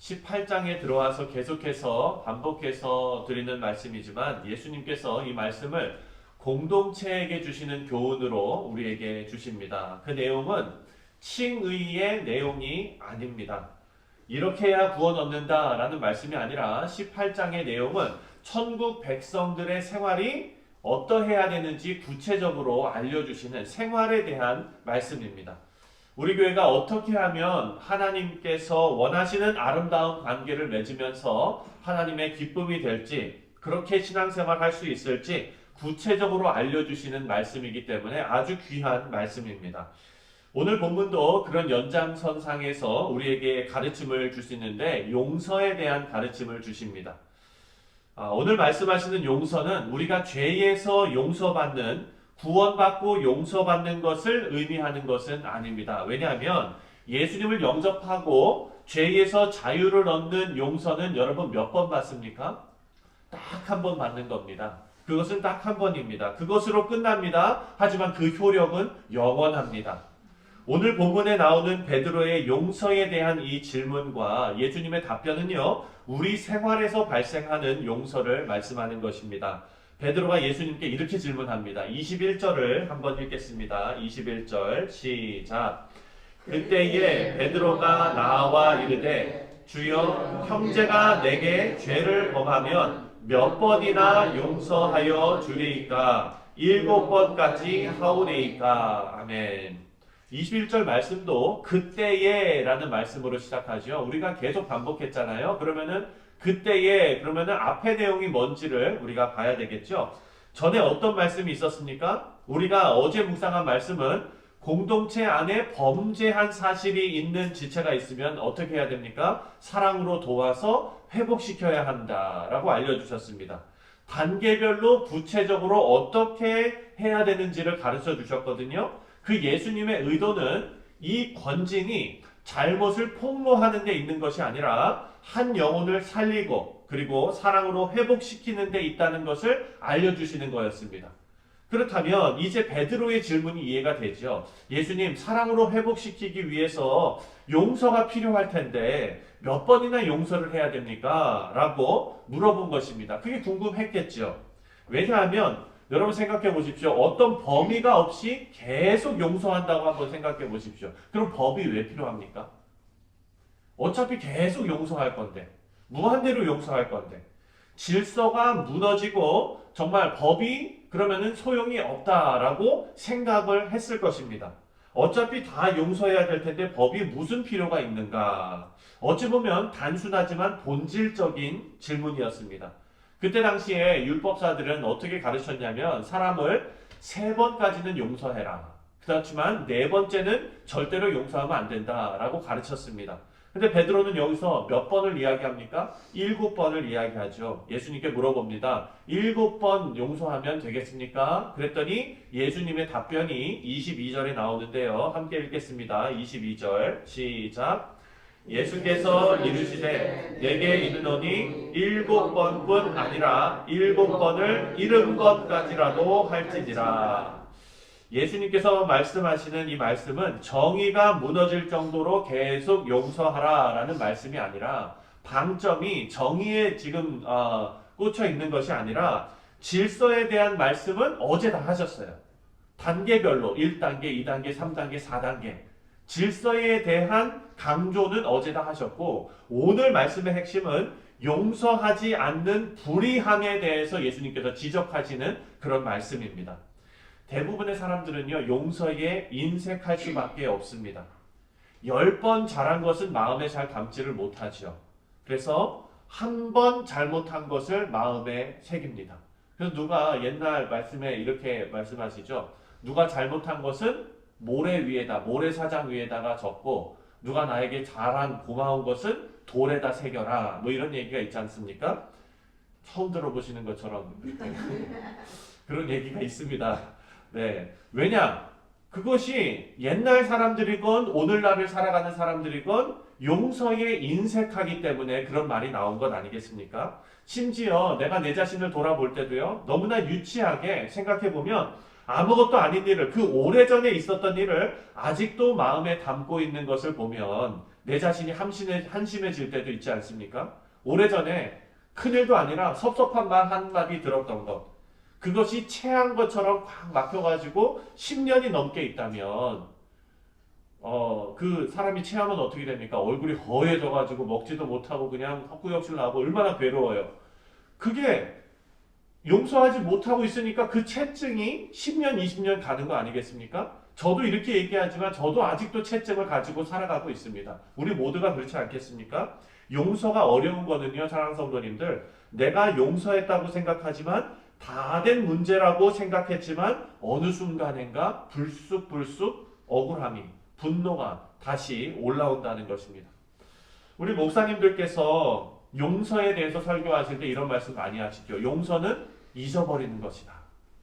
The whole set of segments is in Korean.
18장에 들어와서 계속해서 반복해서 드리는 말씀이지만 예수님께서 이 말씀을 공동체에게 주시는 교훈으로 우리에게 주십니다. 그 내용은 칭의의 내용이 아닙니다. 이렇게 해야 구원 얻는다 라는 말씀이 아니라 18장의 내용은 천국 백성들의 생활이 어떠해야 되는지 구체적으로 알려주시는 생활에 대한 말씀입니다. 우리 교회가 어떻게 하면 하나님께서 원하시는 아름다운 관계를 맺으면서 하나님의 기쁨이 될지, 그렇게 신앙생활 할 수 있을지 구체적으로 알려주시는 말씀이기 때문에 아주 귀한 말씀입니다. 오늘 본문도 그런 연장선상에서 우리에게 가르침을 줄 수 있는데 용서에 대한 가르침을 주십니다. 오늘 말씀하시는 용서는 우리가 죄에서 용서받는, 구원받고 용서받는 것을 의미하는 것은 아닙니다. 왜냐하면 예수님을 영접하고 죄에서 자유를 얻는 용서는 여러분 몇 번 받습니까? 딱 한 번 받는 겁니다. 그것은 딱 한 번입니다. 그것으로 끝납니다. 하지만 그 효력은 영원합니다. 오늘 본문에 나오는 베드로의 용서에 대한 이 질문과 예수님의 답변은요, 우리 생활에서 발생하는 용서를 말씀하는 것입니다. 베드로가 예수님께 이렇게 질문합니다. 21절을 한번 읽겠습니다. 21절 시작. 그때에 베드로가 나와 이르되 주여, 형제가 내게 죄를 범하면 몇 번이나 용서하여 주리이까? 7번까지 하오리이까? 아멘. 21절 말씀도 그때에 라는 말씀으로 시작하죠. 우리가 계속 반복했잖아요. 그러면은 그때에, 그러면은 앞의 내용이 뭔지를 우리가 봐야 되겠죠. 전에 어떤 말씀이 있었습니까? 우리가 어제 묵상한 말씀은 공동체 안에 범죄한 사실이 있는 지체가 있으면 어떻게 해야 됩니까? 사랑으로 도와서 회복시켜야 한다라고 알려주셨습니다. 단계별로 구체적으로 어떻게 해야 되는지를 가르쳐 주셨거든요. 그 예수님의 의도는 이 권징이 잘못을 폭로하는 데 있는 것이 아니라 한 영혼을 살리고 그리고 사랑으로 회복시키는 데 있다는 것을 알려주시는 거였습니다. 그렇다면 이제 베드로의 질문이 이해가 되죠. 예수님, 사랑으로 회복시키기 위해서 용서가 필요할 텐데 몇 번이나 용서를 해야 됩니까? 라고 물어본 것입니다. 그게 궁금했겠죠. 왜냐하면 여러분 생각해 보십시오. 어떤 범위가 없이 계속 용서한다고 한번 생각해 보십시오. 그럼 법이 왜 필요합니까? 어차피 계속 용서할 건데, 무한대로 용서할 건데, 질서가 무너지고 정말 법이 그러면은 소용이 없다라고 생각을 했을 것입니다. 어차피 다 용서해야 될 텐데 법이 무슨 필요가 있는가? 어찌 보면 단순하지만 본질적인 질문이었습니다. 그때 당시에 율법사들은 어떻게 가르쳤냐면 사람을 3번까지는 용서해라. 그렇지만 4번째는 절대로 용서하면 안 된다라고 가르쳤습니다. 근데 베드로는 여기서 몇 번을 이야기합니까? 7번을 이야기하죠. 예수님께 물어봅니다. 7번 용서하면 되겠습니까? 그랬더니 예수님의 답변이 22절에 나오는데요. 함께 읽겠습니다. 22절 시작. 예수께서 이르시되 내게 이르노니 7번뿐 아니라 7번을 70번까지라도 할지니라. 예수님께서 말씀하시는 이 말씀은 정의가 무너질 정도로 계속 용서하라 라는 말씀이 아니라 방점이 정의에 지금 꽂혀 있는 것이 아니라 질서에 대한 말씀은 어제 다 하셨어요. 단계별로 1단계, 2단계, 3단계, 4단계 질서에 대한 강조는 어제 다 하셨고 오늘 말씀의 핵심은 용서하지 않는 불의함에 대해서 예수님께서 지적하시는 그런 말씀입니다. 대부분의 사람들은요, 용서에 인색할 수밖에 없습니다. 10번 잘한 것은 마음에 잘 담지를 못하죠. 그래서 한 번 잘못한 것을 마음에 새깁니다. 그래서 누가 옛날 말씀에 이렇게 말씀하시죠. 누가 잘못한 것은 모래 위에다, 모래사장 위에다가 적고 누가 나에게 잘한 고마운 것은 돌에다 새겨라. 뭐 이런 얘기가 있지 않습니까? 처음 들어보시는 것처럼 그런 얘기가 있습니다. 네. 왜냐? 그것이 옛날 사람들이건 오늘날을 살아가는 사람들이건 용서에 인색하기 때문에 그런 말이 나온 것 아니겠습니까? 심지어 내가 내 자신을 돌아볼 때도요, 너무나 유치하게 생각해보면 아무것도 아닌 일을, 그 오래전에 있었던 일을 아직도 마음에 담고 있는 것을 보면 내 자신이 한심해질 때도 있지 않습니까? 오래전에 큰일도 아니라 섭섭한 말 한마디 들었던 것, 그것이 체한 것처럼 꽉 막혀가지고 10년이 넘게 있다면 그 사람이 체하면 어떻게 됩니까? 얼굴이 허해져가지고 먹지도 못하고 그냥 헛구역질 나고 얼마나 괴로워요. 그게 용서하지 못하고 있으니까 그 채증이 10년, 20년 가는 거 아니겠습니까? 저도 이렇게 얘기하지만 저도 아직도 채증을 가지고 살아가고 있습니다. 우리 모두가 그렇지 않겠습니까? 용서가 어려운 거는요, 사랑하는 성도님들, 내가 용서했다고 생각하지만 다 된 문제라고 생각했지만 어느 순간인가 불쑥불쑥 억울함이, 분노가 다시 올라온다는 것입니다. 우리 목사님들께서 용서에 대해서 설교하실 때 이런 말씀 많이 하시죠. 용서는 잊어버리는 것이다.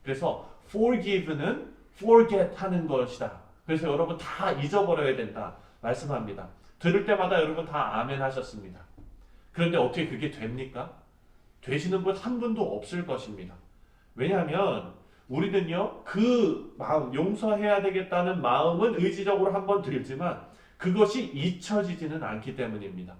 그래서 forgive는 forget 하는 것이다. 그래서 여러분 다 잊어버려야 된다 말씀합니다. 들을 때마다 여러분 다 아멘 하셨습니다. 그런데 어떻게 그게 됩니까? 되시는 분 한 분도 없을 것입니다. 왜냐하면 우리는요, 그 마음, 용서해야 되겠다는 마음은 의지적으로 한번 들지만 그것이 잊혀지지는 않기 때문입니다.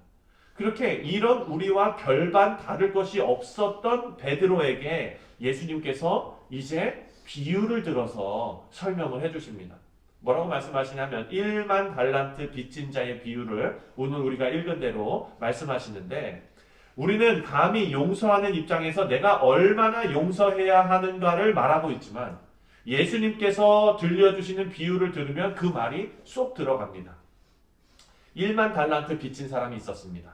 그렇게 이런 우리와 별반 다를 것이 없었던 베드로에게 예수님께서 이제 비유를 들어서 설명을 해주십니다. 뭐라고 말씀하시냐면 1만 달란트 빚진 자의 비유를 오늘 우리가 읽은 대로 말씀하시는데, 우리는 감히 용서하는 입장에서 내가 얼마나 용서해야 하는가를 말하고 있지만 예수님께서 들려주시는 비유를 들으면 그 말이 쏙 들어갑니다. 1만 달란트 빚진 사람이 있었습니다.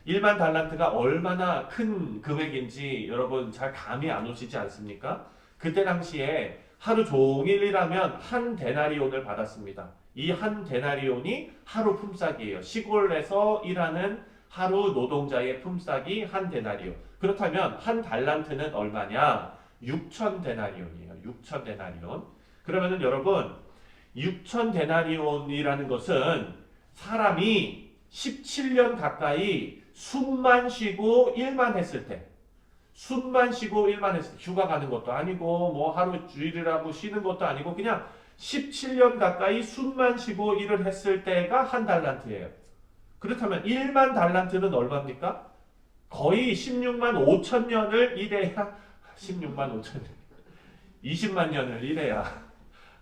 1만 달란트가 얼마나 큰 금액인지 여러분 잘 감이 안 오시지 않습니까? 그때 당시에 하루 종일 일하면 한 데나리온을 받았습니다. 이 한 데나리온이 하루 품삯이에요. 시골에서 일하는 하루 노동자의 품삯이 한 데나리온. 그렇다면 한 달란트는 얼마냐? 6천 데나리온이에요. 6천 데나리온. 그러면은 여러분 6천 데나리온이라는 것은 사람이 17년 가까이 숨만 쉬고 일만 했을 때, 숨만 쉬고 일만 했을 때, 휴가 가는 것도 아니고 뭐 하루 주일이라고 쉬는 것도 아니고 그냥 17년 가까이 숨만 쉬고 일을 했을 때가 한 달란트예요. 그렇다면 1만 달란트는 얼마입니까? 거의 16만 5천 년을 일해야 16만 5천 년 20만 년을 일해야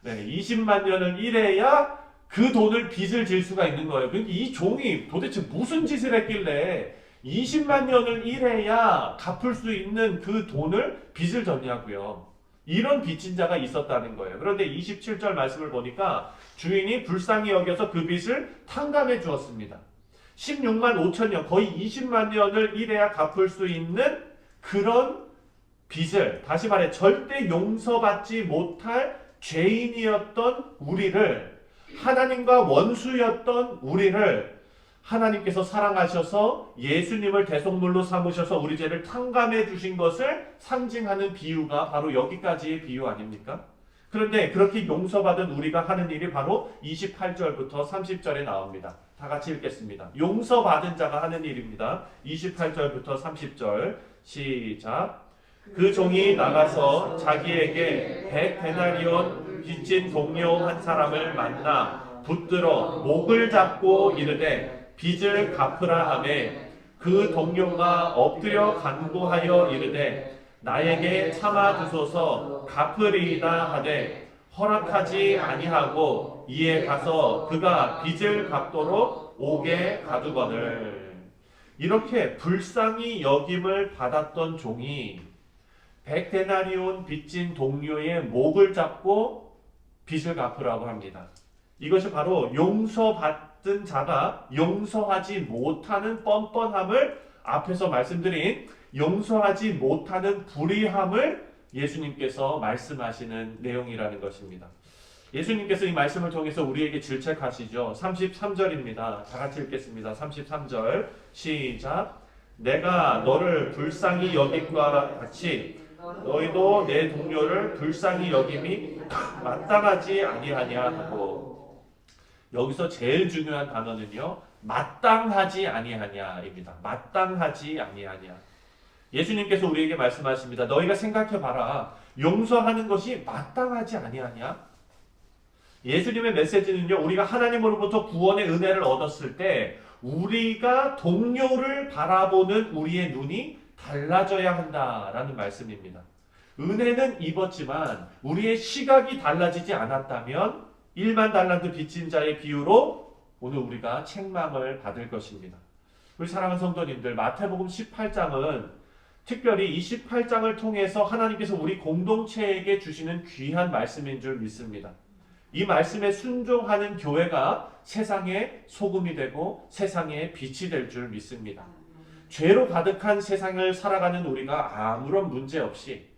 20만 년을 일해야 그 돈을 빚을 질 수가 있는 거예요. 그러니까 이 종이 도대체 무슨 짓을 했길래 20만 년을 일해야 갚을 수 있는 그 돈을 빚을 졌냐고요. 이런 빚진 자가 있었다는 거예요. 그런데 27절 말씀을 보니까 주인이 불쌍히 여겨서 그 빚을 탕감해 주었습니다. 16만 5천 년, 거의 20만 년을 일해야 갚을 수 있는 그런 빚을, 다시 말해 절대 용서받지 못할 죄인이었던 우리를, 하나님과 원수였던 우리를 하나님께서 사랑하셔서 예수님을 대속물로 삼으셔서 우리 죄를 탕감해 주신 것을 상징하는 비유가 바로 여기까지의 비유 아닙니까? 그런데 그렇게 용서받은 우리가 하는 일이 바로 28절부터 30절에 나옵니다. 다 같이 읽겠습니다. 용서받은 자가 하는 일입니다. 28절부터 30절 시작. 그 종이 나가서 자기에게 100데나리온 빚진 동료 한 사람을 만나 붙들어 목을 잡고 이르되 빚을 갚으라 하매 그 동료가 엎드려 간구하여 이르되 나에게 참아 주소서 갚으리이다 하되 허락하지 아니하고 이에 가서 그가 빚을 갚도록 옥에 가두거늘. 이렇게 불쌍히 여김을 받았던 종이 100데나리온 빚진 동료의 목을 잡고 빚을 갚으라고 합니다. 이것이 바로 용서받은 자가 용서하지 못하는 뻔뻔함을, 앞에서 말씀드린 용서하지 못하는 불의함을 예수님께서 말씀하시는 내용이라는 것입니다. 예수님께서 이 말씀을 통해서 우리에게 질책하시죠. 33절입니다. 다 같이 읽겠습니다. 33절 시작. 내가 너를 불쌍히 여김과 같이 너희도 내 동료를 불쌍히 여김이 마땅하지 아니하냐 하고, 여기서 제일 중요한 단어는요, 마땅하지 아니하냐입니다. 마땅하지 아니하냐. 예수님께서 우리에게 말씀하십니다. 너희가 생각해봐라. 용서하는 것이 마땅하지 아니하냐? 예수님의 메시지는요, 우리가 하나님으로부터 구원의 은혜를 얻었을 때 우리가 동료를 바라보는 우리의 눈이 달라져야 한다라는 말씀입니다. 은혜는 입었지만 우리의 시각이 달라지지 않았다면 1만 달란트 빚진 자의 비유로 오늘 우리가 책망을 받을 것입니다. 우리 사랑하는 성도님들, 마태복음 18장은 특별히 이 18장을 통해서 하나님께서 우리 공동체에게 주시는 귀한 말씀인 줄 믿습니다. 이 말씀에 순종하는 교회가 세상의 소금이 되고 세상의 빛이 될 줄 믿습니다. 죄로 가득한 세상을 살아가는 우리가 아무런 문제 없이,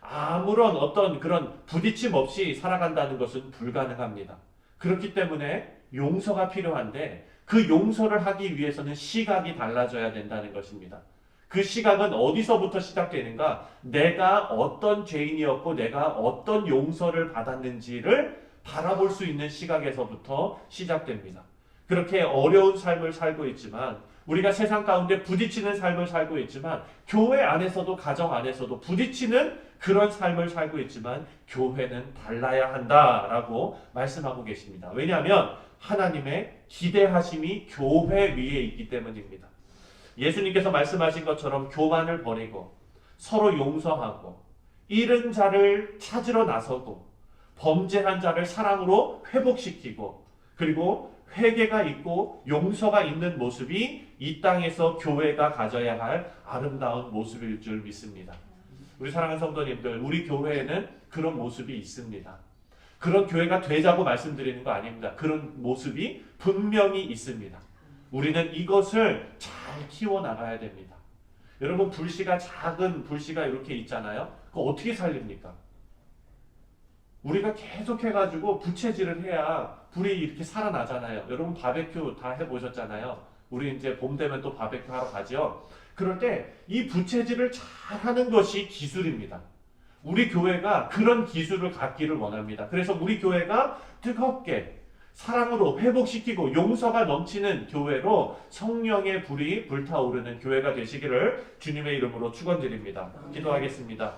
아무런 어떤 그런 부딪힘 없이 살아간다는 것은 불가능합니다. 그렇기 때문에 용서가 필요한데 그 용서를 하기 위해서는 시각이 달라져야 된다는 것입니다. 그 시각은 어디서부터 시작되는가? 내가 어떤 죄인이었고 내가 어떤 용서를 받았는지를 바라볼 수 있는 시각에서부터 시작됩니다. 그렇게 어려운 삶을 살고 있지만, 우리가 세상 가운데 부딪히는 삶을 살고 있지만, 교회 안에서도 가정 안에서도 부딪히는 그런 삶을 살고 있지만 교회는 달라야 한다라고 말씀하고 계십니다. 왜냐하면 하나님의 기대하심이 교회 위에 있기 때문입니다. 예수님께서 말씀하신 것처럼 교만을 버리고 서로 용서하고 잃은 자를 찾으러 나서고 범죄한 자를 사랑으로 회복시키고 그리고 회개가 있고 용서가 있는 모습이 이 땅에서 교회가 가져야 할 아름다운 모습일 줄 믿습니다. 우리 사랑하는 성도님들, 우리 교회에는 그런 모습이 있습니다. 그런 교회가 되자고 말씀드리는 거 아닙니다. 그런 모습이 분명히 있습니다. 우리는 이것을 잘 키워나가야 됩니다. 여러분, 작은 불씨가 이렇게 있잖아요. 그거 어떻게 살립니까? 우리가 계속해가지고 부채질을 해야 불이 이렇게 살아나잖아요. 여러분 바베큐 다 해보셨잖아요. 우리 이제 봄 되면 또 바베큐 하러 가죠. 그럴 때 이 부채질을 잘 하는 것이 기술입니다. 우리 교회가 그런 기술을 갖기를 원합니다. 그래서 우리 교회가 뜨겁게 사랑으로 회복시키고 용서가 넘치는 교회로 성령의 불이 불타오르는 교회가 되시기를 주님의 이름으로 축원드립니다. 기도하겠습니다.